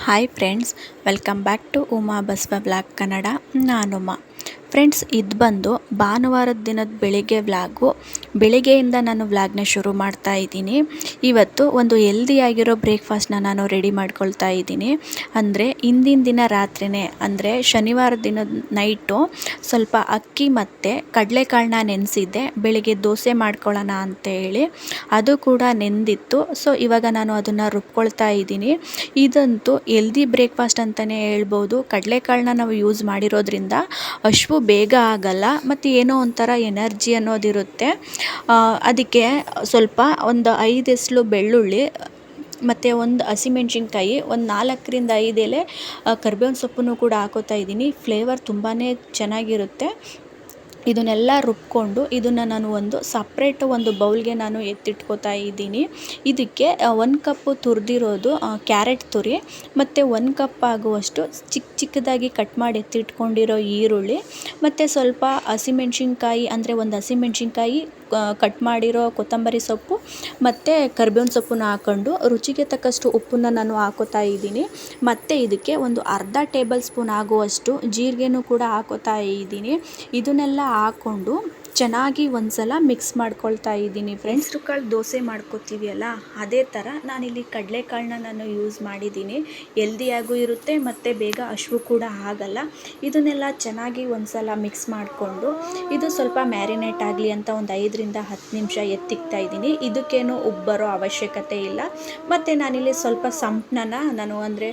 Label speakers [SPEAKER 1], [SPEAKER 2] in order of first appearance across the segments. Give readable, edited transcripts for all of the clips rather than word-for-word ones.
[SPEAKER 1] Hi friends, welcome back to Uma Basava blog Kannada. ನಾನು Uma. Friends, ಇದು ಬಂದು ಭಾನುವಾರದ ದಿನದ ಬೆಳಿಗ್ಗೆ ವ್ಲಾಗು. ಬೆಳಿಗ್ಗೆಯಿಂದ ನಾನು ವ್ಲಾಗ್ನ ಶುರು ಮಾಡ್ತಾ ಇದ್ದೀನಿ. ಇವತ್ತು ಒಂದು ಹೆಲ್ದಿಯಾಗಿರೋ ಬ್ರೇಕ್ಫಾಸ್ಟ್ನ ನಾನು ರೆಡಿ ಮಾಡ್ಕೊಳ್ತಾ ಇದ್ದೀನಿ. ಅಂದರೆ ಇಂದಿನ ದಿನ ರಾತ್ರಿನೇ, ಅಂದರೆ ಶನಿವಾರ ದಿನದ ನೈಟು ಸ್ವಲ್ಪ ಅಕ್ಕಿ ಮತ್ತು ಕಡಲೆಕಾಳನ್ನ ನೆನೆಸಿದ್ದೆ ಬೆಳಿಗ್ಗೆ ದೋಸೆ ಮಾಡ್ಕೊಳ್ಳೋಣ ಅಂತೇಳಿ. ಅದು ಕೂಡ ನೆಂದಿತ್ತು. ಸೊ ಇವಾಗ ನಾನು ಅದನ್ನು ರುಬ್ಕೊಳ್ತಾ ಇದ್ದೀನಿ. ಇದಂತೂ ಹೆಲ್ದಿ ಬ್ರೇಕ್ಫಾಸ್ಟ್ ಅಂತಲೇ ಹೇಳ್ಬೋದು. ಕಡಲೆಕಾಳನ್ನ ನಾವು ಯೂಸ್ ಮಾಡಿರೋದ್ರಿಂದ ಹಶ್ವು ಬೇಗ ಆಗಲ್ಲ ಮತ್ತು ಏನೋ ಒಂಥರ ಎನರ್ಜಿ ಅನ್ನೋದಿರುತ್ತೆ. ಅದಕ್ಕೆ ಸ್ವಲ್ಪ ಒಂದು 5 ಎಸಳು ಬೆಳ್ಳುಳ್ಳಿ ಮತ್ತು ಒಂದು ಹಸಿಮೆಣ್ಸಿನ್ಕಾಯಿ, ಒಂದು 4ರಿಂದ 5 ಎಲೆ ಕರಿಬೇವಿನ ಸೊಪ್ಪನ್ನು ಕೂಡ ಹಾಕೋತಾ ಇದ್ದೀನಿ. ಫ್ಲೇವರ್ ತುಂಬಾ ಚೆನ್ನಾಗಿರುತ್ತೆ. ಇದನ್ನೆಲ್ಲ ರುಬ್ಕೊಂಡು ಇದನ್ನು ನಾನು ಒಂದು ಒಂದು ಬೌಲ್ಗೆ ನಾನು ಎತ್ತಿಟ್ಕೋತಾ ಇದ್ದೀನಿ. ಇದಕ್ಕೆ 1 ಕಪ್ಪು ತುರಿದಿರೋದು ಕ್ಯಾರೆಟ್ ತುರಿ ಮತ್ತು 1 ಕಪ್ ಆಗುವಷ್ಟು ಚಿಕ್ಕದಾಗಿ ಕಟ್ ಮಾಡಿ ಎತ್ತಿಟ್ಕೊಂಡಿರೋ ಈರುಳ್ಳಿ ಮತ್ತು ಸ್ವಲ್ಪ ಹಸಿಮೆಣ್ಸಿನ್ಕಾಯಿ, ಅಂದರೆ ಒಂದು ಹಸಿಮೆಣ್ಸಿನ್ಕಾಯಿ, ಕಟ್ ಮಾಡಿರೋ ಕೊತ್ತಂಬರಿ ಸೊಪ್ಪು ಮತ್ತು ಕರಿಬೇವಿನ ಸೊಪ್ಪನ್ನು ಹಾಕ್ಕೊಂಡು ರುಚಿಗೆ ತಕ್ಕಷ್ಟು ಉಪ್ಪನ್ನು ನಾನು ಹಾಕೋತಾ ಇದ್ದೀನಿ. ಮತ್ತು ಇದಕ್ಕೆ ಒಂದು ಅರ್ಧ ಟೇಬಲ್ ಸ್ಪೂನ್ ಆಗುವಷ್ಟು ಜೀರಿಗೆನೂ ಕೂಡ ಹಾಕೋತಾ ಇದ್ದೀನಿ. ಇದನ್ನೆಲ್ಲ ಹಾಕ್ಕೊಂಡು ಚೆನ್ನಾಗಿ ಒಂದ್ಸಲ ಮಿಕ್ಸ್ ಮಾಡ್ಕೊಳ್ತಾ ಇದ್ದೀನಿ. ಫ್ರೆಂಡ್ಸ್, ಕಾಳು ದೋಸೆ ಮಾಡ್ಕೋತೀವಿ ಅಲ್ಲ, ಅದೇ ಥರ ನಾನಿಲ್ಲಿ ಕಡಲೆಕಾಳನ್ನ ನಾನು ಯೂಸ್ ಮಾಡಿದ್ದೀನಿ. ಹೆಲ್ದಿಯಾಗೂ ಇರುತ್ತೆ ಮತ್ತು ಬೇಗ ಹಶ್ವು ಕೂಡ ಆಗಲ್ಲ. ಇದನ್ನೆಲ್ಲ ಚೆನ್ನಾಗಿ ಒಂದ್ಸಲ ಮಿಕ್ಸ್ ಮಾಡಿಕೊಂಡು ಇದು ಸ್ವಲ್ಪ ಮ್ಯಾರಿನೇಟ್ ಆಗಲಿ ಅಂತ ಒಂದು 5ರಿಂದ 10 ನಿಮಿಷ ಎತ್ತಿಕ್ತಾ ಇದ್ದೀನಿ. ಇದಕ್ಕೇನು ಉಬ್ಬರೋ ಅವಶ್ಯಕತೆ ಇಲ್ಲ. ಮತ್ತು ನಾನಿಲ್ಲಿ ಸ್ವಲ್ಪ ಸಂಪನ್ನ ನಾನು ಅಂದರೆ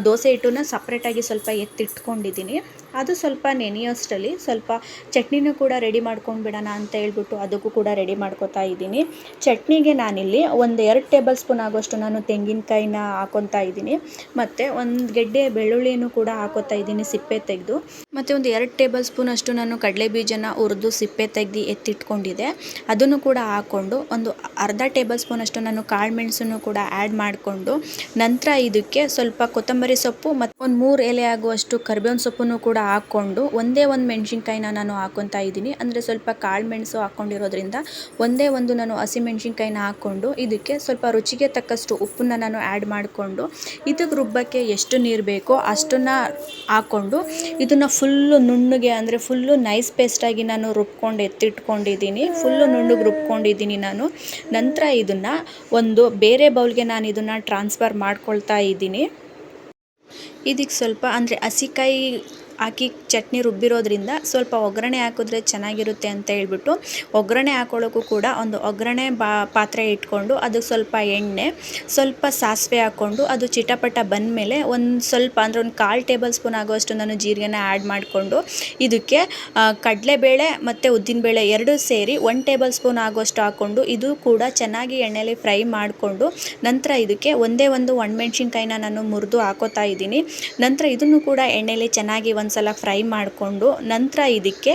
[SPEAKER 1] ದೋಸೆ ಹಿಟ್ಟನ್ನ ಸಪ್ರೇಟಾಗಿ ಸ್ವಲ್ಪ ಎತ್ತಿಟ್ಕೊಂಡಿದ್ದೀನಿ. ಅದು ಸ್ವಲ್ಪ ನೆನೆಯೋಷ್ಟರಲ್ಲಿ ಸ್ವಲ್ಪ ಚಟ್ನಿನೂ ಕೂಡ ರೆಡಿ ಮಾಡ್ಕೊಂಡ್ಬಿಡೋಣ ಅಂತ ಹೇಳ್ಬಿಟ್ಟು ಅದಕ್ಕೂ ಕೂಡ ರೆಡಿ ಮಾಡ್ಕೊತಾ ಇದ್ದೀನಿ. ಚಟ್ನಿಗೆ ನಾನಿಲ್ಲಿ ಒಂದು 2 ಟೇಬಲ್ ಸ್ಪೂನ್ ಆಗೋಷ್ಟು ನಾನು ತೆಂಗಿನಕಾಯಿನ ಹಾಕೊತಾ ಇದ್ದೀನಿ. ಮತ್ತು ಒಂದು ಗೆಡ್ಡೆ ಬೆಳ್ಳುಳ್ಳಿನೂ ಕೂಡ ಹಾಕೋತಾ ಇದ್ದೀನಿ ಸಿಪ್ಪೆ ತೆಗೆದು. ಮತ್ತು ಒಂದು 2 ಟೇಬಲ್ ಸ್ಪೂನ್ ಅಷ್ಟು ನಾನು ಕಡಲೆ ಬೀಜನ ಹುರಿದು ಸಿಪ್ಪೆ ತೆಗೆದು ಎತ್ತಿಟ್ಕೊಂಡಿದ್ದೆ. ಅದನ್ನು ಕೂಡ ಹಾಕ್ಕೊಂಡು ಒಂದು ಅರ್ಧ ಟೇಬಲ್ ಸ್ಪೂನ್ ಅಷ್ಟು ನಾನು ಕಾಳು ಮೆಣಸನ್ನು ಕೂಡ ಆ್ಯಡ್ ಮಾಡಿಕೊಂಡು ನಂತರ ಇದಕ್ಕೆ ಸ್ವಲ್ಪ ಕೊತ್ತಂಬರಿ ಸೊಪ್ಪು ಮತ್ತು ಒಂದು 3 ಎಲೆ ಆಗುವಷ್ಟು ಕರಿಬೇವಿನ ಸೊಪ್ಪನ್ನು ಕೂಡ ಹಾಕ್ಕೊಂಡು ಒಂದೇ ಒಂದು ಮೆಣಸಿನ್ಕಾಯಿನ ನಾನು ಹಾಕ್ಕೊತಾ ಇದ್ದೀನಿ. ಅಂದರೆ ಸ್ವಲ್ಪ ಕಾಳು ಮೆಣಸು ಹಾಕ್ಕೊಂಡಿರೋದ್ರಿಂದ ಒಂದೇ ಒಂದು ನಾನು ಹಸಿಮೆಣ್ಸಿನ್ಕಾಯಿನ ಹಾಕ್ಕೊಂಡು ಇದಕ್ಕೆ ಸ್ವಲ್ಪ ರುಚಿಗೆ ತಕ್ಕಷ್ಟು ಉಪ್ಪನ್ನು ನಾನು ಆ್ಯಡ್ ಮಾಡಿಕೊಂಡು ಇದಕ್ಕೆ ರುಬ್ಬಕ್ಕೆ ಎಷ್ಟು ನೀರು ಬೇಕೋ ಅಷ್ಟನ್ನು ಹಾಕ್ಕೊಂಡು ಇದನ್ನು ಫುಲ್ಲು ನುಣ್ಣಗೆ, ಅಂದರೆ ಫುಲ್ಲು ನೈಸ್ ಪೇಸ್ಟಾಗಿ ನಾನು ರುಬ್ಕೊಂಡು ಎತ್ತಿಟ್ಕೊಂಡಿದ್ದೀನಿ. ಫುಲ್ಲು ನುಣ್ಣಗೆ ರುಬ್ಕೊಂಡಿದ್ದೀನಿ ನಾನು. ನಂತರ ಇದನ್ನು ಒಂದು ಬೇರೆ ಬೌಲ್ಗೆ ನಾನು ಇದನ್ನು ಟ್ರಾನ್ಸ್ಫರ್ ಮಾಡ್ಕೊಳ್ತಾ ಇದ್ದೀನಿ. ಇದಕ್ಕೆ ಸ್ವಲ್ಪ ಅಂದರೆ ಹಸಿಕಾಯಿ ಹಾಕಿ ಚಟ್ನಿ ರುಬ್ಬಿರೋದ್ರಿಂದ ಸ್ವಲ್ಪ ಒಗ್ಗರಣೆ ಹಾಕಿದ್ರೆ ಚೆನ್ನಾಗಿರುತ್ತೆ ಅಂತ ಹೇಳ್ಬಿಟ್ಟು ಒಗ್ಗರಣೆ ಹಾಕೊಳ್ಳೋಕ್ಕೂ ಕೂಡ ಒಂದು ಒಗ್ಗರಣೆ ಪಾತ್ರೆ ಇಟ್ಕೊಂಡು ಅದಕ್ಕೆ ಸ್ವಲ್ಪ ಎಣ್ಣೆ, ಸ್ವಲ್ಪ ಸಾಸಿವೆ ಹಾಕ್ಕೊಂಡು ಅದು ಚಿಟಪಟ ಬಂದಮೇಲೆ ಒಂದು ಸ್ವಲ್ಪ ಅಂದರೆ ಒಂದು 1/4 ಟೇಬಲ್ ಸ್ಪೂನ್ ಆಗುವಷ್ಟು ನಾನು ಜೀರಿಗೆನ ಆ್ಯಡ್ ಮಾಡಿಕೊಂಡು ಇದಕ್ಕೆ ಕಡಲೆಬೇಳೆ ಮತ್ತು ಉದ್ದಿನಬೇಳೆ 2 ಸೇರಿ 1 ಟೇಬಲ್ ಸ್ಪೂನ್ ಆಗುವಷ್ಟು ಹಾಕ್ಕೊಂಡು ಇದು ಕೂಡ ಚೆನ್ನಾಗಿ ಎಣ್ಣೆಯಲ್ಲಿ ಫ್ರೈ ಮಾಡಿಕೊಂಡು ನಂತರ ಇದಕ್ಕೆ ಒಂದೇ ಒಂದು ಒಣಮೆಣ್ಸಿನ್ಕಾಯಿನ ನಾನು ಮುರಿದು ಹಾಕೋತಾ ಇದ್ದೀನಿ. ನಂತರ ಇದನ್ನು ಕೂಡ ಎಣ್ಣೆಯಲ್ಲಿ ಚೆನ್ನಾಗಿ ಒಂದ್ಸಲ ಫ್ರೈ ಮಾಡಿಕೊಂಡು ನಂತರ ಇದಕ್ಕೆ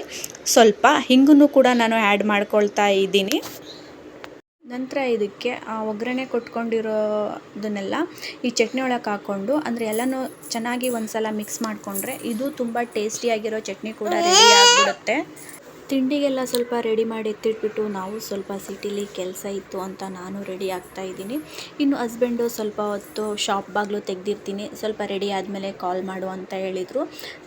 [SPEAKER 1] ಸ್ವಲ್ಪ ಹಿಂಗನ್ನು ಕೂಡ ನಾನು ಆ್ಯಡ್ ಮಾಡ್ಕೊಳ್ತಾ ಇದ್ದೀನಿ. ನಂತರ ಇದಕ್ಕೆ ಒಗ್ಗರಣೆ ಕೊಟ್ಕೊಂಡಿರೋದನ್ನೆಲ್ಲ ಈ ಚಟ್ನಿ ಒಳಗೆ ಹಾಕ್ಕೊಂಡು ಅಂದರೆ ಎಲ್ಲನೂ ಚೆನ್ನಾಗಿ ಒಂದ್ಸಲ ಮಿಕ್ಸ್ ಮಾಡಿಕೊಂಡ್ರೆ ಇದು ತುಂಬ ಟೇಸ್ಟಿಯಾಗಿರೋ ಚಟ್ನಿ ಕೂಡ ರೆಡಿ ಆಗಿಬಿಡುತ್ತೆ. ತಿಂಡಿಗೆಲ್ಲ ಸ್ವಲ್ಪ ರೆಡಿ ಮಾಡಿ ಎತ್ತಿಟ್ಬಿಟ್ಟು ನಾವು ಸ್ವಲ್ಪ ಸಿಟಿಲಿ ಕೆಲಸ ಇತ್ತು ಅಂತ ನಾನು ರೆಡಿ ಆಗ್ತಾ ಇದ್ದೀನಿ. ಇನ್ನು ಹಸ್ಬೆಂಡು ಸ್ವಲ್ಪ ಹೊತ್ತು ಶಾಪ್ ಬಾಗಿಲು ತೆಗೆದಿರ್ತೀನಿ, ಸ್ವಲ್ಪ ರೆಡಿ ಆದಮೇಲೆ ಕಾಲ್ ಮಾಡು ಅಂತ ಹೇಳಿದರು.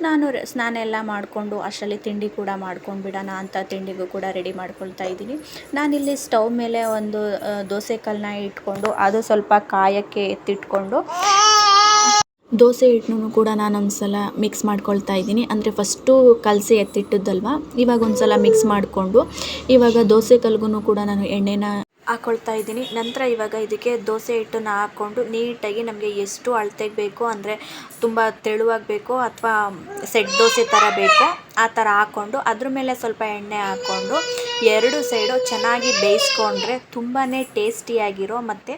[SPEAKER 1] ನಾನು ಸ್ನಾನ ಎಲ್ಲ ಮಾಡಿಕೊಂಡು ಅಷ್ಟರಲ್ಲಿ ತಿಂಡಿ ಕೂಡ ಮಾಡ್ಕೊಂಡು ಬಿಡೋಣ ಅಂತ ತಿಂಡಿಗೂ ಕೂಡ ರೆಡಿ ಮಾಡ್ಕೊಳ್ತಾ ಇದ್ದೀನಿ. ನಾನಿಲ್ಲಿ ಸ್ಟವ್ ಮೇಲೆ ಒಂದು ದೋಸೆ ಕಲ್ಲನ್ನ ಇಟ್ಕೊಂಡು ಅದು ಸ್ವಲ್ಪ ಕಾಯೋಕ್ಕೆ ಎತ್ತಿಟ್ಕೊಂಡು ದೋಸೆ ಹಿಟ್ಟನ್ನು ಕೂಡ ನಾನು ಒಂದ್ಸಲ ಮಿಕ್ಸ್ ಮಾಡ್ಕೊಳ್ತಾ ಇದ್ದೀನಿ. ಅಂದರೆ ಫಸ್ಟು ಕಲಸಿ ಎತ್ತಿಟ್ಟಿದ್ದಲ್ವ, ಇವಾಗ ಒಂದ್ಸಲ ಮಿಕ್ಸ್ ಮಾಡಿಕೊಂಡು ಇವಾಗ ದೋಸೆ ಕಲ್ಗೂ ಕೂಡ ನಾನು ಎಣ್ಣೆನ ಹಾಕ್ಕೊಳ್ತಾ ಇದ್ದೀನಿ. ನಂತರ ಇವಾಗ ಇದಕ್ಕೆ ದೋಸೆ ಹಿಟ್ಟನ್ನು ಹಾಕ್ಕೊಂಡು ನೀಟಾಗಿ ನಮಗೆ ಎಷ್ಟು ಅಳತೆಗೆ ಬೇಕೋ, ಅಂದರೆ ತುಂಬ ತೆಳುವಾಗಿ ಬೇಕೋ ಅಥವಾ ಸೆಟ್ ದೋಸೆ ಥರ ಬೇಕೋ ಆ ಥರ ಹಾಕ್ಕೊಂಡು ಅದ್ರ ಮೇಲೆ ಸ್ವಲ್ಪ ಎಣ್ಣೆ ಹಾಕ್ಕೊಂಡು 2 ಸೈಡು ಚೆನ್ನಾಗಿ ಬೇಯಿಸ್ಕೊಂಡ್ರೆ ತುಂಬಾ ಟೇಸ್ಟಿಯಾಗಿರೋ ಮತ್ತು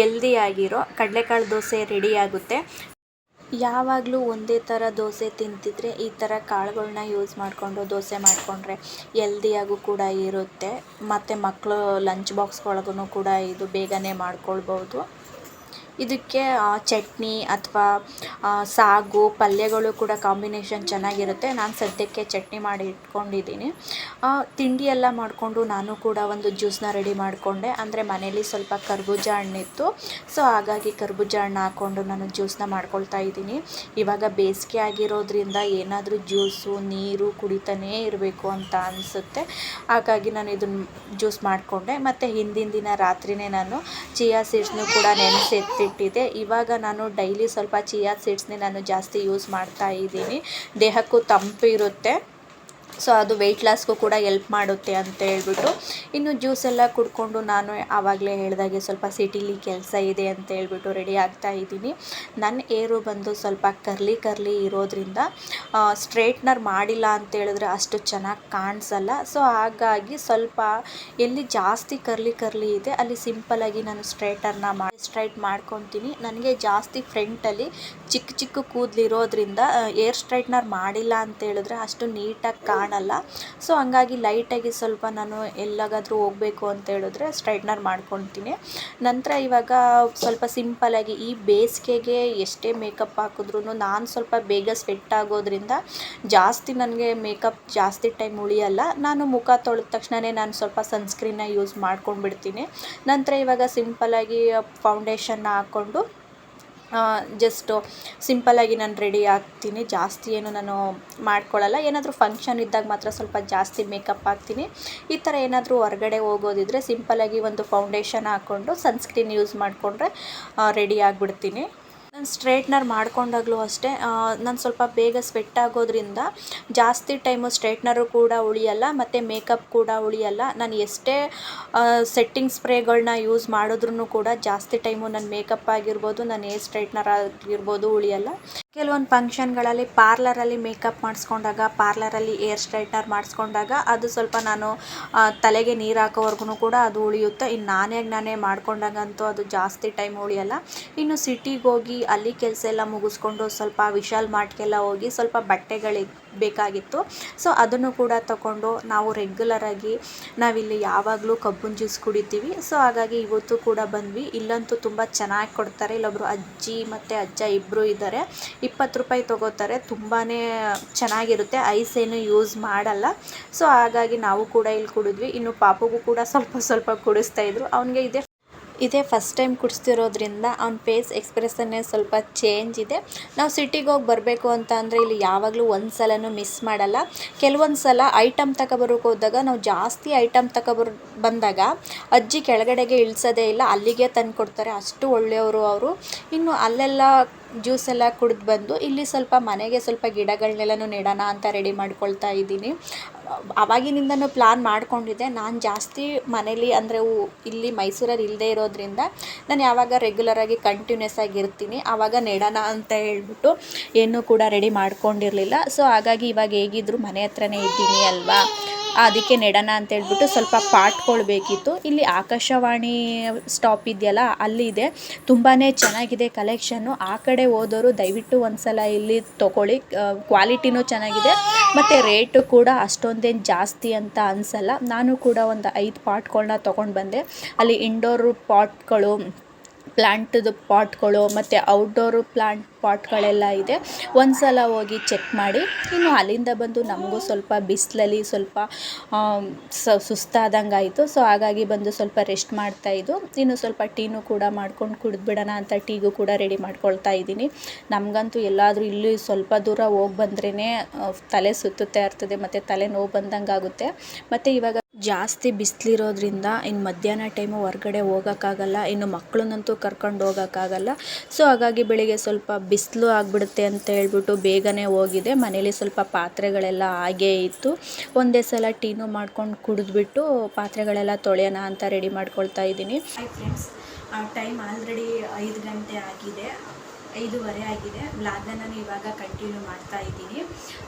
[SPEAKER 1] ಹೆಲ್ದಿಯಾಗಿರೋ ಕಡಲೆಕಾಳು ದೋಸೆ ರೆಡಿಯಾಗುತ್ತೆ. ಯಾವಾಗಲೂ ಒಂದೇ ಥರ ದೋಸೆ ತಿಂತಿದ್ರೆ ಈ ಥರ ಕಾಳುಗಳ್ನ ಯೂಸ್ ಮಾಡಿಕೊಂಡು ದೋಸೆ ಮಾಡಿಕೊಂಡ್ರೆ ಹೆಲ್ದಿಯಾಗೂ ಕೂಡ ಇರುತ್ತೆ. ಮತ್ತು ಮಕ್ಕಳು ಲಂಚ್ ಬಾಕ್ಸ್ಗೊಳಗೂ ಕೂಡ ಇದು ಬೇಗನೆ ಮಾಡ್ಕೊಳ್ಬೋದು. ಇದಕ್ಕೆ ಚಟ್ನಿ ಅಥವಾ ಸಾಗು ಪಲ್ಯಗಳು ಕೂಡ ಕಾಂಬಿನೇಷನ್ ಚೆನ್ನಾಗಿರುತ್ತೆ. ನಾನು ಸದ್ಯಕ್ಕೆ ಚಟ್ನಿ ಮಾಡಿ ಇಟ್ಕೊಂಡಿದ್ದೀನಿ. ತಿಂಡಿ ಎಲ್ಲ ಮಾಡಿಕೊಂಡು ನಾನು ಕೂಡ ಒಂದು ಜ್ಯೂಸನ್ನ ರೆಡಿ ಮಾಡಿಕೊಂಡೆ. ಅಂದರೆ ಮನೇಲಿ ಸ್ವಲ್ಪ ಕರ್ಬೂಜ ಹಣ್ಣಿತ್ತು, ಸೊ ಹಾಗಾಗಿ ಕರ್ಬೂಜ ಹಣ್ಣು ಹಾಕ್ಕೊಂಡು ನಾನು ಜ್ಯೂಸನ್ನ ಮಾಡ್ಕೊಳ್ತಾ ಇದ್ದೀನಿ. ಇವಾಗ ಬೇಸಿಗೆ ಆಗಿರೋದ್ರಿಂದ ಏನಾದರೂ ಜ್ಯೂಸು ನೀರು ಕುಡಿತಾನೇ ಇರಬೇಕು ಅಂತ ಅನಿಸುತ್ತೆ. ಹಾಗಾಗಿ ನಾನು ಇದನ್ನು ಜ್ಯೂಸ್ ಮಾಡಿಕೊಂಡೆ. ಮತ್ತು ಹಿಂದಿನ ದಿನ ರಾತ್ರಿಯೇ ನಾನು ಚಿಯಾ ಸೀಡ್ಸ್ನು ಕೂಡ ನೆನೆಸಿ ಎತ್ತಿಟ್ಟಿದ್ದೆ. ಇವಾಗ ನಾನು ಡೈಲಿ ಸ್ವಲ್ಪ ಚಿಯಾ ಸೀಡ್ಸ್ನೇ ನಾನು ಜಾಸ್ತಿ ಯೂಸ್ ಮಾಡ್ತಾ ಇದ್ದೀನಿ. ದೇಹಕ್ಕೂ ತಂಪು ಇರುತ್ತೆ, ಸೊ ಅದು ವೆಯ್ಟ್ ಲಾಸ್ಗೂ ಕೂಡ ಎಲ್ಪ್ ಮಾಡುತ್ತೆ ಅಂತ ಹೇಳ್ಬಿಟ್ಟು. ಇನ್ನು ಜ್ಯೂಸ್ ಎಲ್ಲ ಕುಡ್ಕೊಂಡು ನಾನು ಆವಾಗಲೇ ಹೇಳಿದಾಗೆ ಸ್ವಲ್ಪ ಸಿಟಿಲಿ ಕೆಲಸ ಇದೆ ಅಂತ ಹೇಳ್ಬಿಟ್ಟು ರೆಡಿ ಆಗ್ತಾ ಇದ್ದೀನಿ. ನನ್ನ ಏರು ಬಂದು ಸ್ವಲ್ಪ ಕರ್ಲಿ ಇರೋದ್ರಿಂದ ಸ್ಟ್ರೇಟ್ನರ್ ಮಾಡಿಲ್ಲ ಅಂತ ಹೇಳಿದ್ರೆ ಅಷ್ಟು ಚೆನ್ನಾಗಿ ಕಾಣಿಸಲ್ಲ. ಸೊ ಹಾಗಾಗಿ ಸ್ವಲ್ಪ ಎಲ್ಲಿ ಜಾಸ್ತಿ ಕರ್ಲಿ ಇದೆ ಅಲ್ಲಿ ಸಿಂಪಲ್ಲಾಗಿ ನಾನು ಸ್ಟ್ರೈಟ್ ಮಾಡ್ಕೊತೀನಿ. ನನಗೆ ಜಾಸ್ತಿ ಫ್ರಂಟಲ್ಲಿ ಚಿಕ್ಕ ಕೂದಲಿರೋದ್ರಿಂದ ಏರ್ ಸ್ಟ್ರೈಟ್ನರ್ ಮಾಡಿಲ್ಲ ಅಂತ ಹೇಳಿದ್ರೆ ಅಷ್ಟು ನೀಟಾಗಿ ಕಾಣಲ್ಲ. ಸೊ ಹಂಗಾಗಿ ಲೈಟಾಗಿ ಸ್ವಲ್ಪ ನಾನು ಎಲ್ಲಾದರೂ ಹೋಗಬೇಕು ಅಂತ ಹೇಳಿದ್ರೆ ಸ್ಟ್ರೈಟ್ನರ್ ಮಾಡ್ಕೊತೀನಿ. ನಂತರ ಇವಾಗ ಸ್ವಲ್ಪ ಸಿಂಪಲ್ಲಾಗಿ ಈ ಬೇಸಿಗೆಗೆ ಎಷ್ಟೇ ಮೇಕಪ್ ಹಾಕಿದ್ರೂ ನಾನು ಸ್ವಲ್ಪ ಬೇಗ ಸ್ವೆಟ್ ಆಗೋದ್ರಿಂದ ಜಾಸ್ತಿ ನನಗೆ ಮೇಕಪ್ ಜಾಸ್ತಿ ಟೈಮ್ ಉಳಿಯಲ್ಲ. ನಾನು ಮುಖ ತೊಳೆದ ತಕ್ಷಣವೇ ನಾನು ಸ್ವಲ್ಪ ಸನ್ಸ್ಕ್ರೀನ್ನ ಯೂಸ್ ಮಾಡ್ಕೊಂಡ್ಬಿಡ್ತೀನಿ. ನಂತರ ಇವಾಗ ಸಿಂಪಲ್ಲಾಗಿ ಫೌಂಡೇಶನ್ನ ಹಾಕ್ಕೊಂಡು ಜಸ್ಟು ಸಿಂಪಲ್ಲಾಗಿ ನಾನು ರೆಡಿ ಆಗ್ತೀನಿ. ಜಾಸ್ತಿ ಏನು ನಾನು ಮಾಡ್ಕೊಳ್ಳಲ್ಲ. ಏನಾದರೂ ಫಂಕ್ಷನ್ ಇದ್ದಾಗ ಮಾತ್ರ ಸ್ವಲ್ಪ ಜಾಸ್ತಿ ಮೇಕಪ್ ಹಾಕ್ತೀನಿ. ಈ ಥರ ಏನಾದರೂ ಹೊರಗಡೆ ಹೋಗೋದಿದ್ರೆ ಸಿಂಪಲ್ಲಾಗಿ ಒಂದು ಫೌಂಡೇಶನ್ ಹಾಕ್ಕೊಂಡು ಸನ್ಸ್ಕ್ರೀನ್ ಯೂಸ್ ಮಾಡಿಕೊಂಡ್ರೆ ರೆಡಿ ಆಗಿಬಿಡ್ತೀನಿ. ನಾನು ಸ್ಟ್ರೈಟ್ನರ್ ಮಾಡ್ಕೊಂಡಾಗಲೂ ಅಷ್ಟೇ ನಾನು ಸ್ವಲ್ಪ ಬೇಗ ಸ್ವೆಟ್ ಆಗೋದ್ರಿಂದ ಜಾಸ್ತಿ ಟೈಮು ಸ್ಟ್ರೈಟ್ನರು ಕೂಡ ಉಳಿಯಲ್ಲ ಮತ್ತು ಮೇಕಪ್ ಕೂಡ ಉಳಿಯಲ್ಲ. ನಾನು ಎಷ್ಟೇ ಸೆಟ್ಟಿಂಗ್ ಸ್ಪ್ರೇಗಳನ್ನ ಯೂಸ್ ಮಾಡಿದ್ರೂ ಕೂಡ ಜಾಸ್ತಿ ಟೈಮು ನನ್ನ ಮೇಕಪ್ ಆಗಿರ್ಬೋದು, ನನ್ನ ಏರ್ ಸ್ಟ್ರೈಟ್ನರ್ ಆಗಿರ್ಬೋದು ಉಳಿಯಲ್ಲ. ಕೆಲವೊಂದು ಫಂಕ್ಷನ್ಗಳಲ್ಲಿ ಪಾರ್ಲರಲ್ಲಿ ಮೇಕಪ್ ಮಾಡಿಸ್ಕೊಂಡಾಗ, ಪಾರ್ಲರಲ್ಲಿ ಏರ್ ಸ್ಟ್ರೈಟ್ನರ್ ಮಾಡಿಸ್ಕೊಂಡಾಗ ಅದು ಸ್ವಲ್ಪ ನಾನು ತಲೆಗೆ ನೀರು ಹಾಕೋವರೆಗೂ ಕೂಡ ಅದು ಉಳಿಯುತ್ತೆ. ಇನ್ನು ನಾನೇ ಮಾಡ್ಕೊಂಡಾಗಂತೂ ಅದು ಜಾಸ್ತಿ ಟೈಮ್ ಉಳಿಯಲ್ಲ. ಇನ್ನು ಸಿಟಿಗೆ ಹೋಗಿ ಅಲ್ಲಿ ಕೆಲಸ ಎಲ್ಲ ಮುಗಿಸ್ಕೊಂಡು ಸ್ವಲ್ಪ ವಿಶಾಲ್ ಮಾರ್ಟ್ಗೆಲ್ಲ ಹೋಗಿ ಸ್ವಲ್ಪ ಬಟ್ಟೆಗಳಿಗೆ ಬೇಕಾಗಿತ್ತು. ಸೊ ಅದನ್ನು ಕೂಡ ತಗೊಂಡು ನಾವು ರೆಗ್ಯುಲರಾಗಿ ನಾವಿಲ್ಲಿ ಯಾವಾಗಲೂ ಕಬ್ಬಿನ ಜ್ಯೂಸ್ ಕುಡಿತೀವಿ. ಸೊ ಹಾಗಾಗಿ ಇವತ್ತು ಕೂಡ ಬಂದ್ವಿ. ಇಲ್ಲಂತೂ ತುಂಬ ಚೆನ್ನಾಗಿ ಕೊಡ್ತಾರೆ. ಇಲ್ಲೊಬ್ಬರು ಅಜ್ಜಿ ಮತ್ತು ಅಜ್ಜ ಇಬ್ಬರು ಇದ್ದಾರೆ. 20 ರೂಪಾಯಿ ತೊಗೋತಾರೆ. ತುಂಬಾ ಚೆನ್ನಾಗಿರುತ್ತೆ. ಐಸ್ ಏನು ಯೂಸ್ ಮಾಡಲ್ಲ. ಸೊ ಹಾಗಾಗಿ ನಾವು ಕೂಡ ಇಲ್ಲಿ ಕುಡಿದ್ವಿ. ಇನ್ನು ಪಾಪುಗೂ ಕೂಡ ಸ್ವಲ್ಪ ಕುಡಿಸ್ತಾಯಿದ್ರು. ಅವನಿಗೆ ಇದೇ ಫಸ್ಟ್ ಟೈಮ್ ಕುಡಿಸ್ತಿರೋದ್ರಿಂದ ಅವ್ನ ಫೇಸ್ ಎಕ್ಸ್ಪ್ರೆಷನ್ನೇ ಸ್ವಲ್ಪ ಚೇಂಜ್ ಇದೆ. ನಾವು ಸಿಟಿಗೆ ಹೋಗಿ ಬರಬೇಕು ಅಂತ ಅಂದರೆ ಇಲ್ಲಿ ಯಾವಾಗಲೂ ಒಂದು ಸಲನೂ ಮಿಸ್ ಮಾಡಲ್ಲ. ಕೆಲವೊಂದು ಸಲ ಐಟಮ್ ತಗೊಬರೋಕೆ ಹೋದಾಗ ನಾವು ಜಾಸ್ತಿ ಐಟಮ್ ಬಂದಾಗ ಅಜ್ಜಿ ಕೆಳಗಡೆಗೆ ಇಳಿಸೋದೇ ಇಲ್ಲ, ಅಲ್ಲಿಗೆ ತಂದು ಕೊಡ್ತಾರೆ. ಅಷ್ಟು ಒಳ್ಳೆಯವರು ಅವರು. ಇನ್ನು ಅಲ್ಲೆಲ್ಲ ಜ್ಯೂಸ್ ಎಲ್ಲ ಕುಡಿದು ಬಂದು ಇಲ್ಲಿ ಸ್ವಲ್ಪ ಮನೆಗೆ ಸ್ವಲ್ಪ ಗಿಡಗಳನ್ನೆಲ್ಲನೂ ನೆಡೋಣ ಅಂತ ರೆಡಿ ಮಾಡ್ಕೊಳ್ತಾ ಇದ್ದೀನಿ. ಆವಾಗಿನಿಂದನೂ ಪ್ಲ್ಯಾನ್ ಮಾಡ್ಕೊಂಡಿದ್ದೆ. ನಾನು ಜಾಸ್ತಿ ಮನೇಲಿ ಅಂದರೆ ಇಲ್ಲಿ ಮೈಸೂರಲ್ಲಿ ಇಲ್ಲದೆ ಇರೋದ್ರಿಂದ ನಾನು ಯಾವಾಗ ರೆಗ್ಯುಲರಾಗಿ ಕಂಟಿನ್ಯೂಸ್ ಆಗಿರ್ತೀನಿ ಆವಾಗ ನೆಡೋಣ ಅಂತ ಹೇಳ್ಬಿಟ್ಟು ಏನೂ ಕೂಡ ರೆಡಿ ಮಾಡ್ಕೊಂಡಿರಲಿಲ್ಲ. ಸೊ ಹಾಗಾಗಿ ಇವಾಗ ಹೇಗಿದ್ದರೂ ಮನೆ ಹತ್ರನೇ ಇದ್ದೀನಿ ಅಲ್ವಾ, ಅದಕ್ಕೆ ನೆಡೋಣ ಅಂತ ಹೇಳ್ಬಿಟ್ಟು ಸ್ವಲ್ಪ ಪಾಟ್ಗಳು ಬೇಕಿತ್ತು. ಇಲ್ಲಿ ಆಕಾಶವಾಣಿ ಸ್ಟಾಪ್ ಇದೆಯಲ್ಲ ಅಲ್ಲಿದೆ, ತುಂಬಾ ಚೆನ್ನಾಗಿದೆ ಕಲೆಕ್ಷನ್ನು. ಆ ಕಡೆ ಹೋದವರು ದಯವಿಟ್ಟು ಒಂದು ಸಲ ಇಲ್ಲಿ ತೊಗೊಳ್ಳಿ. ಕ್ವಾಲಿಟಿನೂ ಚೆನ್ನಾಗಿದೆ ಮತ್ತು ರೇಟು ಕೂಡ ಅಷ್ಟೊಂದೇನು ಜಾಸ್ತಿ ಅಂತ ಅನಿಸಲ್ಲ. ನಾನು ಕೂಡ ಒಂದು 5 ಪಾಟ್ಗಳನ್ನ ತೊಗೊಂಡು ಬಂದೆ. ಅಲ್ಲಿ ಇಂಡೋರು ಪಾಟ್ಗಳು, ಪ್ಲ್ಯಾಂಟ್ದು ಪಾಟ್ಗಳು ಮತ್ತು ಔಟ್ಡೋರು ಪ್ಲ್ಯಾಂಟ್ ಪಾಟ್ಗಳೆಲ್ಲ ಇದೆ. ಒಂದು ಸಲ ಹೋಗಿ ಚೆಕ್ ಮಾಡಿ. ಇನ್ನು ಅಲ್ಲಿಂದ ಬಂದು ನಮಗೂ ಸ್ವಲ್ಪ ಬಿಸಿಲಲ್ಲಿ ಸ್ವಲ್ಪ ಸುಸ್ತಾದಂಗೆ ಆಯಿತು. ಸೊ ಹಾಗಾಗಿ ಬಂದು ಸ್ವಲ್ಪ ರೆಸ್ಟ್ ಮಾಡ್ತಾಯಿದ್ದು. ಇನ್ನು ಸ್ವಲ್ಪ ಟೀನೂ ಕೂಡ ಮಾಡ್ಕೊಂಡು ಕುಡಿದ್ಬಿಡೋಣ ಅಂತ ಟೀಗೂ ಕೂಡ ರೆಡಿ ಮಾಡ್ಕೊಳ್ತಾ ಇದ್ದೀನಿ. ನಮಗಂತೂ ಎಲ್ಲಾದರೂ ಇಲ್ಲಿ ಸ್ವಲ್ಪ ದೂರ ಹೋಗಿ ಬಂದ್ರೇ ತಲೆ ಸುತ್ತುತ್ತಾ ಇರ್ತದೆ ಮತ್ತು ತಲೆ ನೋವು ಬಂದಂಗೆ ಆಗುತ್ತೆ. ಮತ್ತು ಇವಾಗ ಜಾಸ್ತಿ ಬಿಸಿಲಿರೋದ್ರಿಂದ ಇನ್ನು ಮಧ್ಯಾಹ್ನ ಟೈಮು ಹೊರ್ಗಡೆ ಹೋಗೋಕ್ಕಾಗಲ್ಲ. ಇನ್ನು ಮಕ್ಕಳನ್ನಂತೂ ಕರ್ಕೊಂಡು ಹೋಗೋಕ್ಕಾಗಲ್ಲ. ಸೊ ಹಾಗಾಗಿ ಬೆಳಿಗ್ಗೆ ಸ್ವಲ್ಪ ಬಿಸಿಲು ಆಗಿಬಿಡುತ್ತೆ ಅಂತ ಹೇಳ್ಬಿಟ್ಟು ಬೇಗನೆ ಹೋಗಿದೆ. ಮನೇಲಿ ಸ್ವಲ್ಪ ಪಾತ್ರೆಗಳೆಲ್ಲ ಹಾಗೇ ಇತ್ತು. ಒಂದೇ ಸಲ ಟೀನು ಮಾಡ್ಕೊಂಡು ಕುಡಿದ್ಬಿಟ್ಟು ಪಾತ್ರೆಗಳೆಲ್ಲ ತೊಳೆಯೋಣ ಅಂತ ರೆಡಿ ಮಾಡ್ಕೊಳ್ತಾ ಇದ್ದೀನಿ. ಹಾಯ್ ಫ್ರೆಂಡ್ಸ್, ಟೈಮ್ ಆಲ್ರೆಡಿ 5 ಗಂಟೆ ಆಗಿದೆ. 5:30 ಆಗಿದೆ. ವ್ಲಾಗ್ನ ನಾನು ಇವಾಗ ಕಂಟಿನ್ಯೂ ಮಾಡ್ತಾ ಇದ್ದೀನಿ.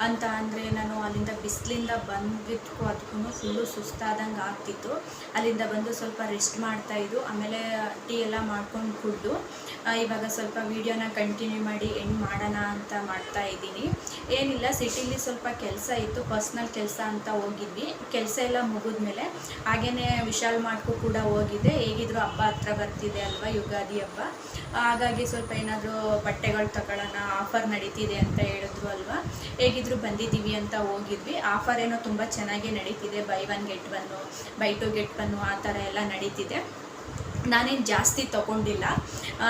[SPEAKER 1] ಅಂತ ಅಂದರೆ ನಾನು ಅಲ್ಲಿಂದ ಬಿಸಿಲಿಂದ ಬಂದಿದ್ದಕ್ಕೂ ಅದಕ್ಕೂ ಫುಲ್ಲು ಸುಸ್ತಾದಂಗೆ ಆಗ್ತಿತ್ತು. ಅಲ್ಲಿಂದ ಬಂದು ಸ್ವಲ್ಪ ರೆಸ್ಟ್ ಮಾಡ್ತಾಯಿದ್ದು, ಆಮೇಲೆ ಟೀ ಎಲ್ಲ ಮಾಡ್ಕೊಂಡು ಕುಡಿದು ಇವಾಗ ಸ್ವಲ್ಪ ವೀಡಿಯೋನ ಕಂಟಿನ್ಯೂ ಮಾಡಿ ಎಂಡ್ ಮಾಡೋಣ ಅಂತ ಮಾಡ್ತಾ ಇದ್ದೀನಿ. ಏನಿಲ್ಲ, ಸಿಟಿಲಿ ಸ್ವಲ್ಪ ಕೆಲಸ ಇತ್ತು, ಪರ್ಸ್ನಲ್ ಕೆಲಸ ಅಂತ ಹೋಗಿದ್ವಿ. ಕೆಲಸ ಎಲ್ಲ ಮುಗಿದ್ಮೇಲೆ ಹಾಗೆಯೇ ವಿಶಾಲ್ ಮಾರ್ಟ್ಗೂ ಕೂಡ ಹೋಗಿದ್ದೆ. ಹೇಗಿದ್ರು ಹಬ್ಬ ಹತ್ರ ಬರ್ತಿದೆ ಅಲ್ವಾ, ಯುಗಾದಿ ಹಬ್ಬ. ಹಾಗಾಗಿ ಸ್ವಲ್ಪ ಏನಾದರೂ ಬಟ್ಟೆಗಳು ತಗೊಳ್ಳೋಣ, ಆಫರ್ ನಡೀತಿದೆ ಅಂತ ಹೇಳಿದ್ರು ಅಲ್ವಾ. ಹೇಗಿದ್ರು ಬಂದಿದ್ದೀವಿ ಅಂತ ಹೋಗಿದ್ವಿ. ಆಫರ್ ಏನೋ ತುಂಬ ಚೆನ್ನಾಗೇ ನಡೀತಿದೆ. ಬೈ 1 get 1, ಬೈ 2 get 1 ಆ ಥರ ಎಲ್ಲ ನಡೀತಿದೆ. ನಾನೇನು ಜಾಸ್ತಿ ತೊಗೊಂಡಿಲ್ಲ,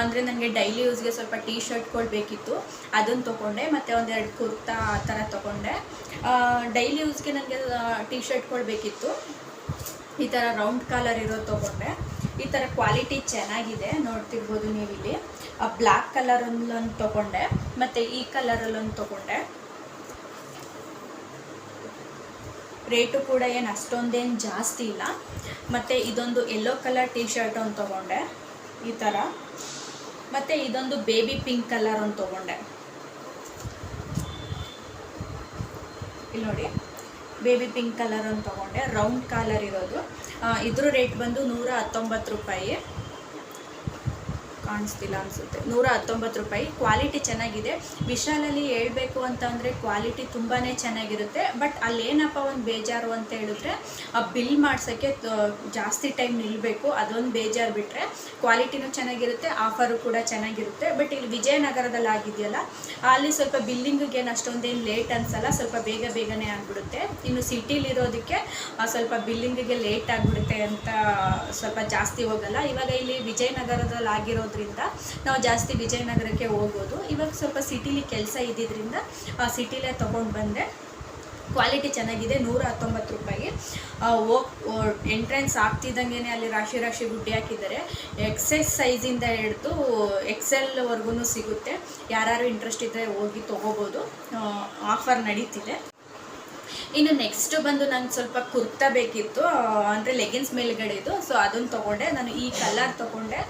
[SPEAKER 1] ಅಂದರೆ ನನಗೆ ಡೈಲಿ ಯೂಸ್ಗೆ ಸ್ವಲ್ಪ ಟೀ ಶರ್ಟ್ಗಳು ಬೇಕಿತ್ತು, ಅದನ್ನು ತೊಗೊಂಡೆ. ಮತ್ತು ಒಂದೆರಡು ಕುರ್ತಾ ಆ ಥರ ತೊಗೊಂಡೆ. ಡೈಲಿ ಯೂಸ್ಗೆ ನನಗೆ ಟೀ ಶರ್ಟ್ಗಳು ಬೇಕಿತ್ತು. ಈ ಥರ ರೌಂಡ್ ಕಾಲರ್ ಇರೋದು ತೊಗೊಂಡೆ. ಈ ಥರ ಕ್ವಾಲಿಟಿ ಚೆನ್ನಾಗಿದೆ, ನೋಡ್ತಿರ್ಬೋದು ನೀವಿಲ್ಲಿ. ಬ್ಲ್ಯಾಕ್ ಕಲರಲ್ಲೊಂದು ತೊಗೊಂಡೆ, ಮತ್ತು ಈ ಕಲರಲ್ಲೊಂದು ತೊಗೊಂಡೆ. ರೇಟು ಕೂಡ ಏನು ಅಷ್ಟೊಂದೇನು ಜಾಸ್ತಿ ಇಲ್ಲ. ಮತ್ತು ಇದೊಂದು ಯೆಲ್ಲೋ ಕಲರ್ ಟೀ ಶರ್ಟ್ ಒಂದು ತೊಗೊಂಡೆ ಈ ಥರ. ಮತ್ತು ಇದೊಂದು ಬೇಬಿ ಪಿಂಕ್ ಕಲರ್ ಒಂದು ತೊಗೊಂಡೆ. ಇಲ್ಲಿ ನೋಡಿ, ಬೇಬಿ ಪಿಂಕ್ ಕಲರ್ ಒಂದು ತೊಗೊಂಡೆ, ರೌಂಡ್ ಕಾಲರ್ ಇರೋದು. ಇದ್ರ ರೇಟ್ ಬಂದು 119 ರೂಪಾಯಿ. ಕಾಣಿಸ್ತಿಲ್ಲ ಅನಿಸುತ್ತೆ, 119 ರೂಪಾಯಿ. ಕ್ವಾಲಿಟಿ ಚೆನ್ನಾಗಿದೆ. ವಿಶಾಲಲ್ಲಿ ಹೇಳಬೇಕು ಅಂತ ಅಂದರೆ ಕ್ವಾಲಿಟಿ ತುಂಬಾ ಚೆನ್ನಾಗಿರುತ್ತೆ. ಬಟ್ ಅಲ್ಲೇನಪ್ಪ ಒಂದು ಬೇಜಾರು ಅಂತ ಹೇಳಿದ್ರೆ, ಬಿಲ್ ಮಾಡ್ಸೋಕ್ಕೆ ಜಾಸ್ತಿ ಟೈಮ್ ನಿಲ್ಲಬೇಕು, ಅದೊಂದು ಬೇಜಾರು. ಬಿಟ್ಟರೆ ಕ್ವಾಲಿಟಿನೂ ಚೆನ್ನಾಗಿರುತ್ತೆ, ಆಫರು ಕೂಡ ಚೆನ್ನಾಗಿರುತ್ತೆ. ಬಟ್ ಇಲ್ಲಿ ವಿಜಯನಗರದಲ್ಲಿ ಆಗಿದೆಯಲ್ಲ, ಅಲ್ಲಿ ಸ್ವಲ್ಪ ಬಿಲ್ಲಿಂಗಿಗೆ ಏನು ಅಷ್ಟೊಂದೇನು ಲೇಟ್ ಅನಿಸಲ್ಲ, ಸ್ವಲ್ಪ ಬೇಗನೆ ಆಗಿಬಿಡುತ್ತೆ. ಇನ್ನು ಸಿಟಿಲಿರೋದಕ್ಕೆ ಸ್ವಲ್ಪ ಬಿಲ್ಲಿಂಗಿಗೆ ಲೇಟ್ ಆಗಿಬಿಡುತ್ತೆ ಅಂತ ಸ್ವಲ್ಪ ಜಾಸ್ತಿ ಹೋಗಲ್ಲ. ಇವಾಗ ಇಲ್ಲಿ ವಿಜಯನಗರದಲ್ಲಿ ಆಗಿರೋದ್ರಿಂದ ನಾವು ಜಾಸ್ತಿ ವಿಜಯನಗರಕ್ಕೆ ಹೋಗೋದು. ಇವಾಗ ಸ್ವಲ್ಪ ಸಿಟಿಲಿ ಕೆಲಸ ಇದ್ದಿದ್ದರಿಂದ ಸಿಟಿಲೇ ತೊಗೊಂಡು ಬಂದೆ. ಕ್ವಾಲಿಟಿ ಚೆನ್ನಾಗಿದೆ. 119 ರೂಪಾಯಿ. ಎಂಟ್ರೆನ್ಸ್ ಆಗ್ತಿದ್ದಂಗೆ ಅಲ್ಲಿ ರಾಶಿ ಗುಡ್ಡೆ ಹಾಕಿದ್ದಾರೆ. ಎಕ್ಸೆಸ್ ಸೈಜಿಂದ ಹಿಡಿದು XL ಸಿಗುತ್ತೆ. ಯಾರು ಇಂಟ್ರೆಸ್ಟ್ ಇದ್ದರೆ ಹೋಗಿ ತೊಗೋಬೋದು, ಆಫರ್ ನಡೀತಿದೆ. ಇನ್ನು ನೆಕ್ಸ್ಟ್ ಬಂದು ನಂಗೆ ಸ್ವಲ್ಪ ಕುರ್ತಾ ಬೇಕಿತ್ತು, ಅಂದರೆ ಲೆಗಿನ್ಸ್ ಮೇಲ್ಗಡೆ ಇದು. ಸೊ ಅದನ್ನು ತೊಗೊಂಡೆ. ನಾನು ಈ ಕಲರ್ ತೊಗೊಂಡೆ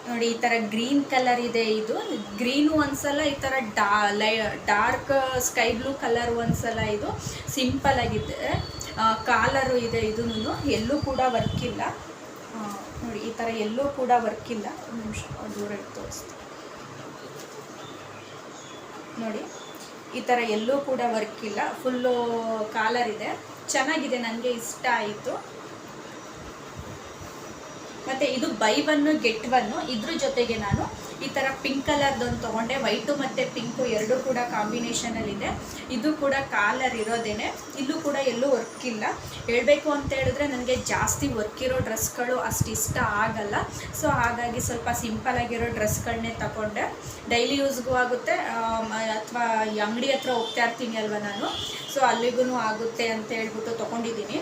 [SPEAKER 1] ನೋಡಿ. ಈ ಥರ ಗ್ರೀನ್ ಕಲರ್ ಇದೆ. ಇದು ಗ್ರೀನು ಒಂದ್ಸಲ, ಈ ಥರ ಡಾರ್ಕ್ ಸ್ಕೈ ಬ್ಲೂ ಕಲರ್ ಒಂದ್ಸಲ. ಇದು ಸಿಂಪಲ್ ಆಗಿದೆ. ಕಾಲರು ಇದೆ. ಇದೂ ಎಲ್ಲೂ ಕೂಡ ವರ್ಕ್ ಇಲ್ಲ ನೋಡಿ. ಈ ಥರ ಎಲ್ಲೂ ಕೂಡ ವರ್ಕ್ ಇಲ್ಲ. ಒಂದು ನಿಮಿಷ ದೂರ ಇಟ್ಟು ತೋರಿಸ್ತೀನಿ ನೋಡಿ. ಈ ಥರ ಎಲ್ಲೂ ಕೂಡ ವರ್ಕ್ ಇಲ್ಲ, ಫುಲ್ಲು ಕಾಲರ್ ಇದೆ. ಚೆನ್ನಾಗಿದೆ, ನನಗೆ ಇಷ್ಟ ಆಯಿತು. ಮತ್ತು ಇದು ಬೈ 1 get 1. ಇದ್ರ ಜೊತೆಗೆ ನಾನು ಈ ಥರ ಪಿಂಕ್ ಕಲರ್ದೊಂದು ತೊಗೊಂಡೆ. ವೈಟು ಮತ್ತು ಪಿಂಕು ಎರಡೂ ಕೂಡ ಕಾಂಬಿನೇಷನಲ್ಲಿದೆ. ಇದು ಕೂಡ ಕಾಲರ್ ಇರೋದೇನೆ. ಇಲ್ಲೂ ಕೂಡ ಎಲ್ಲೂ ವರ್ಕ್ ಇಲ್ಲ. ಹೇಳಬೇಕು ಅಂತ ಹೇಳಿದ್ರೆ ನನಗೆ ಜಾಸ್ತಿ ವರ್ಕ್ ಇರೋ ಡ್ರೆಸ್ಗಳು ಅಷ್ಟು ಇಷ್ಟ ಆಗಲ್ಲ. ಸೊ ಹಾಗಾಗಿ ಸ್ವಲ್ಪ ಸಿಂಪಲಾಗಿರೋ ಡ್ರೆಸ್ಗಳನ್ನೇ ತಗೊಂಡೆ. ಡೈಲಿ ಯೂಸ್ಗೂ ಆಗುತ್ತೆ, ಅಥವಾ ಈ ಅಂಗಡಿ ಹತ್ರ ಹೋಗ್ತಾ ಇರ್ತೀನಿ ಅಲ್ವ ನಾನು, ಸೊ ಅಲ್ಲಿಗೂ ಆಗುತ್ತೆ ಅಂತ ಹೇಳ್ಬಿಟ್ಟು ತೊಗೊಂಡಿದ್ದೀನಿ.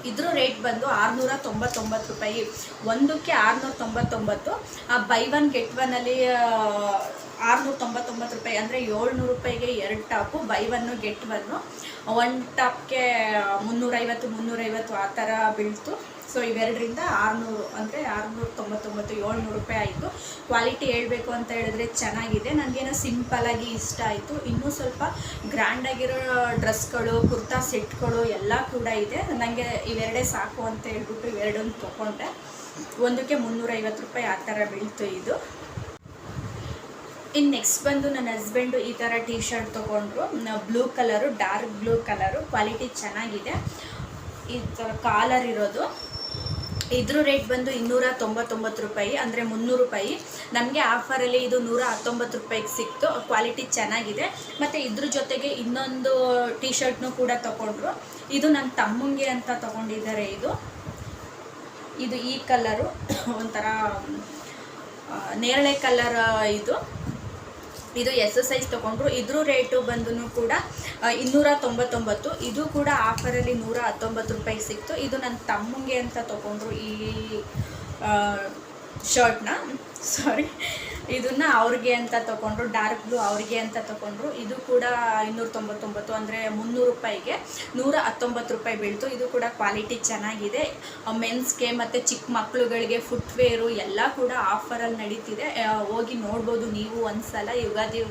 [SPEAKER 1] ಇದ್ರ ರೇಟ್ ಬಂದು 699 ರೂಪಾಯಿ. ಒಂದಕ್ಕೆ 699. ಬೈ 1 get 1 699 ರೂಪಾಯಿ, ಅಂದರೆ 700 ರೂಪಾಯಿಗೆ 2 ಟಾಪು. By 1 get 1. ಒಂದು ಟಾಪ್ಗೆ 350 ಆ ಥರ ಬೀಳ್ತು. ಸೊ ಇವೆರಡರಿಂದ 600, ಅಂದರೆ 699, 700 ರೂಪಾಯಿ ಆಯಿತು. ಕ್ವಾಲಿಟಿ ಹೇಳಬೇಕು ಅಂತ ಹೇಳಿದ್ರೆ ಚೆನ್ನಾಗಿದೆ. ನನಗೇನೋ ಸಿಂಪಲಾಗಿ ಇಷ್ಟ ಆಯಿತು. ಇನ್ನೂ ಸ್ವಲ್ಪ ಗ್ರ್ಯಾಂಡಾಗಿರೋ ಡ್ರೆಸ್ಗಳು, ಕುರ್ತಾ ಸೆಟ್ಗಳು ಎಲ್ಲ ಕೂಡ ಇದೆ. ನನಗೆ ಇವೆರಡೇ ಸಾಕು ಅಂತ ಹೇಳ್ಬಿಟ್ಟು ಇವೆರಡನ್ನು ತೊಗೊಂಡೆ. ಒಂದಕ್ಕೆ 350 ರೂಪಾಯಿ ಆ ಥರ ಬೀಳ್ತು ಇದು. ಇನ್ನು ನೆಕ್ಸ್ಟ್ ಬಂದು ನನ್ನ ಹಸ್ಬೆಂಡು ಈ ಥರ ಟೀ ಶರ್ಟ್ ತೊಗೊಂಡ್ರು. Blue colour, dark blue colour. Quality ಚೆನ್ನಾಗಿದೆ. ಈ ಥರ ಕಾಲರ್ ಇರೋದು. ಇದ್ರ ರೇಟ್ ಬಂದು 299 ರೂಪಾಯಿ, ಅಂದರೆ 300 ರೂಪಾಯಿ. ನಮಗೆ ಆಫರಲ್ಲಿ ಇದು 119 ರೂಪಾಯಿಗೆ ಸಿಕ್ತು. ಕ್ವಾಲಿಟಿ ಚೆನ್ನಾಗಿದೆ. ಮತ್ತು ಇದ್ರ ಜೊತೆಗೆ ಇನ್ನೊಂದು ಟೀ ಶರ್ಟ್ನೂ ಕೂಡ ತೊಗೊಂಡ್ರು. ಇದು ನನ್ನ ತಮ್ಮಂಗೆ ಅಂತ ತೊಗೊಂಡಿದ್ದಾರೆ. ಇದು ಈ ಕಲರು ಒಂಥರ ನೇರಳೆ ಕಲರ್. ಇದು ಎಸ್ ಸೈಜ್ ತೊಗೊಂಡ್ರು. ಇದ್ರ ರೇಟು ಬಂದು ಕೂಡ 299. ಇದು ಕೂಡ ಆಫರಲ್ಲಿ 119 ರೂಪಾಯಿಗೆ ಸಿಕ್ತು. ಇದು ನನ್ನ ತಮ್ಮಂಗೆ ಅಂತ ತೊಗೊಂಡ್ರು ಈ ಶರ್ಟ್ನ. ಸಾರಿ, ಇದನ್ನು ಅವ್ರಿಗೆ ಅಂತ ತೊಗೊಂಡ್ರು, ಡಾರ್ಕ್ ಬ್ಲೂ ಅವ್ರಿಗೆ ಅಂತ ತೊಗೊಂಡ್ರು. ಇದು ಕೂಡ 299 ಅಂದರೆ 300 ರೂಪಾಯಿಗೆ 119 ರೂಪಾಯಿ ಬೀಳ್ತು. ಇದು ಕೂಡ ಕ್ವಾಲಿಟಿ ಚೆನ್ನಾಗಿದೆ. ಮೆನ್ಸ್ಗೆ ಮತ್ತು ಚಿಕ್ಕ ಮಕ್ಕಳುಗಳಿಗೆ ಫುಟ್ವೇರು ಎಲ್ಲ ಕೂಡ ಆಫರಲ್ಲಿ ನಡೀತಿದೆ. ಹೋಗಿ ನೋಡ್ಬೋದು ನೀವು ಒಂದ್ಸಲ. ಯುಗಾದಿ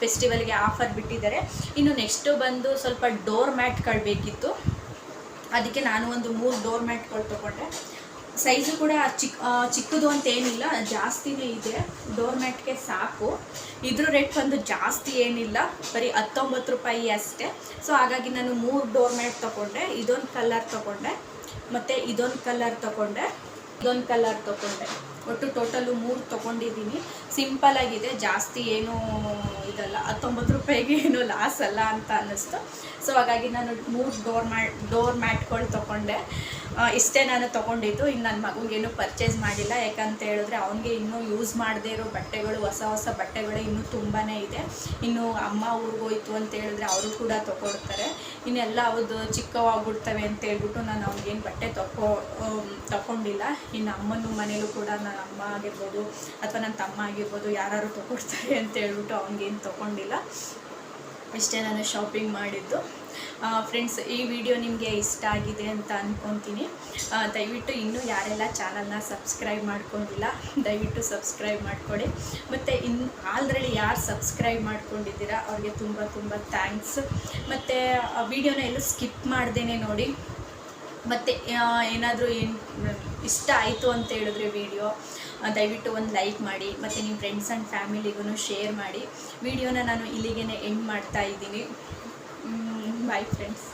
[SPEAKER 1] ಫೆಸ್ಟಿವಲ್ಗೆ ಆಫರ್ ಬಿಟ್ಟಿದ್ದಾರೆ. ಇನ್ನು ನೆಕ್ಸ್ಟು ಬಂದು ಸ್ವಲ್ಪ ಡೋರ್ ಮ್ಯಾಟ್ಗಳು ಬೇಕಿತ್ತು. ಅದಕ್ಕೆ ನಾನು ಒಂದು 3 ಡೋರ್ ಮ್ಯಾಟ್ಗಳು ತೊಗೊಂಡೆ. ಸೈಜು ಕೂಡ ಚಿಕ್ಕದು ಅಂತ ಏನಿಲ್ಲ, ಜಾಸ್ತಿನೇ ಇದೆ. ಡೋರ್ ಮ್ಯಾಟ್ಗೆ ಸಾಕು. ಇದ್ರ ರೇಟ್ ಬಂದು ಜಾಸ್ತಿ ಏನಿಲ್ಲ, ಬರೀ 19 ರೂಪಾಯಿ ಅಷ್ಟೇ. ಸೊ ಹಾಗಾಗಿ ನಾನು 3 ಡೋರ್ ಮ್ಯಾಟ್ ತೊಗೊಂಡೆ. ಇದೊಂದು ಕಲರ್ ತೊಗೊಂಡೆ, ಮತ್ತು ಇದೊಂದು ಕಲರ್ ತೊಗೊಂಡೆ, ಇದೊಂದು ಕಲರ್ ತೊಗೊಂಡೆ. ಒಟ್ಟು ಟೋಟಲು 3 ತೊಗೊಂಡಿದ್ದೀನಿ. ಸಿಂಪಲಾಗಿದೆ, ಜಾಸ್ತಿ ಏನೂ ಇದಲ್ಲ. 19 ರೂಪಾಯಿಗೆ ಏನೂ ಲಾಸ್ ಅಲ್ಲ ಅಂತ ಅನ್ನಿಸ್ತು. ಸೊ ಹಾಗಾಗಿ ನಾನು 3 ಡೋರ್ ಮ್ಯಾಟ್ಗಳು ತೊಗೊಂಡೆ. ಇಷ್ಟೇ ನಾನು ತೊಗೊಂಡಿದ್ದು. ಇನ್ನು ನನ್ನ ಮಗುಗೇನು ಪರ್ಚೇಸ್ ಮಾಡಿಲ್ಲ. ಯಾಕಂತ ಹೇಳಿದ್ರೆ ಅವನಿಗೆ ಇನ್ನೂ ಯೂಸ್ ಮಾಡದೇ ಇರೋ ಬಟ್ಟೆಗಳು, ಹೊಸ ಬಟ್ಟೆಗಳು ಇನ್ನೂ ತುಂಬಾ ಇದೆ. ಇನ್ನು ಅಮ್ಮ ಊರಿಗೋಯ್ತು ಅಂತ ಹೇಳಿದ್ರೆ ಅವರು ಕೂಡ ತೊಗೊಳ್ತಾರೆ. ಇನ್ನೆಲ್ಲ ಅವ್ರದ್ದು ಚಿಕ್ಕವಾಗ್ಬಿಡ್ತವೆ ಅಂತ ಹೇಳ್ಬಿಟ್ಟು ನಾನು ಅವ್ನಿಗೇನು ಬಟ್ಟೆ ತೊಗೊಂಡಿಲ್ಲ. ಇನ್ನು ಅಮ್ಮನ ಮನೇಲೂ ಕೂಡ ನನ್ನ ಅಮ್ಮ ಆಗಿರ್ಬೋದು ಅಥವಾ ನನ್ನ ತಮ್ಮ ಆಗಿರ್ಬೋದು ಯಾರು ತೊಗೊಳ್ತಾರೆ ಅಂತ ಹೇಳ್ಬಿಟ್ಟು ಅವ್ನಿಗೇನು ತೊಗೊಂಡಿಲ್ಲ. ಇಷ್ಟೇ ನಾನು ಶಾಪಿಂಗ್ ಮಾಡಿದ್ದು. ಫ್ರೆಂಡ್ಸ್, ಈ ವಿಡಿಯೋ ನಿಮಗೆ ಇಷ್ಟ ಆಗಿದೆ ಅಂತ ಅಂದ್ಕೊತೀನಿ. ದಯವಿಟ್ಟು ಇನ್ನೂ ಯಾರೆಲ್ಲ ಚಾನಲ್ನ ಸಬ್ಸ್ಕ್ರೈಬ್ ಮಾಡ್ಕೊಂಡಿಲ್ಲ ದಯವಿಟ್ಟು ಸಬ್ಸ್ಕ್ರೈಬ್ ಮಾಡಿಕೊಡಿ. ಮತ್ತು ಆಲ್ರೆಡಿ ಯಾರು ಸಬ್ಸ್ಕ್ರೈಬ್ ಮಾಡ್ಕೊಂಡಿದ್ದೀರಾ ಅವ್ರಿಗೆ ತುಂಬ ತುಂಬ ಥ್ಯಾಂಕ್ಸ್. ಮತ್ತು ವಿಡಿಯೋನ ಎಲ್ಲೂ ಸ್ಕಿಪ್ ಮಾಡ್ದೇ ನೋಡಿ. ಮತ್ತು ಏನಾದರೂ ಇಷ್ಟ ಆಯಿತು ಅಂತ ಹೇಳಿದ್ರೆ ವಿಡಿಯೋ ದಯವಿಟ್ಟು ಒಂದು ಲೈಕ್ ಮಾಡಿ, ಮತ್ತು ನಿಮ್ಮ ಫ್ರೆಂಡ್ಸ್ ಆ್ಯಂಡ್ ಫ್ಯಾಮಿಲಿಗೂ ಶೇರ್ ಮಾಡಿ. ವಿಡಿಯೋನ ನಾನು ಇಲ್ಲಿಗೆ ಎಂಡ್ ಮಾಡ್ತಾ ಇದ್ದೀನಿ. Bye friends.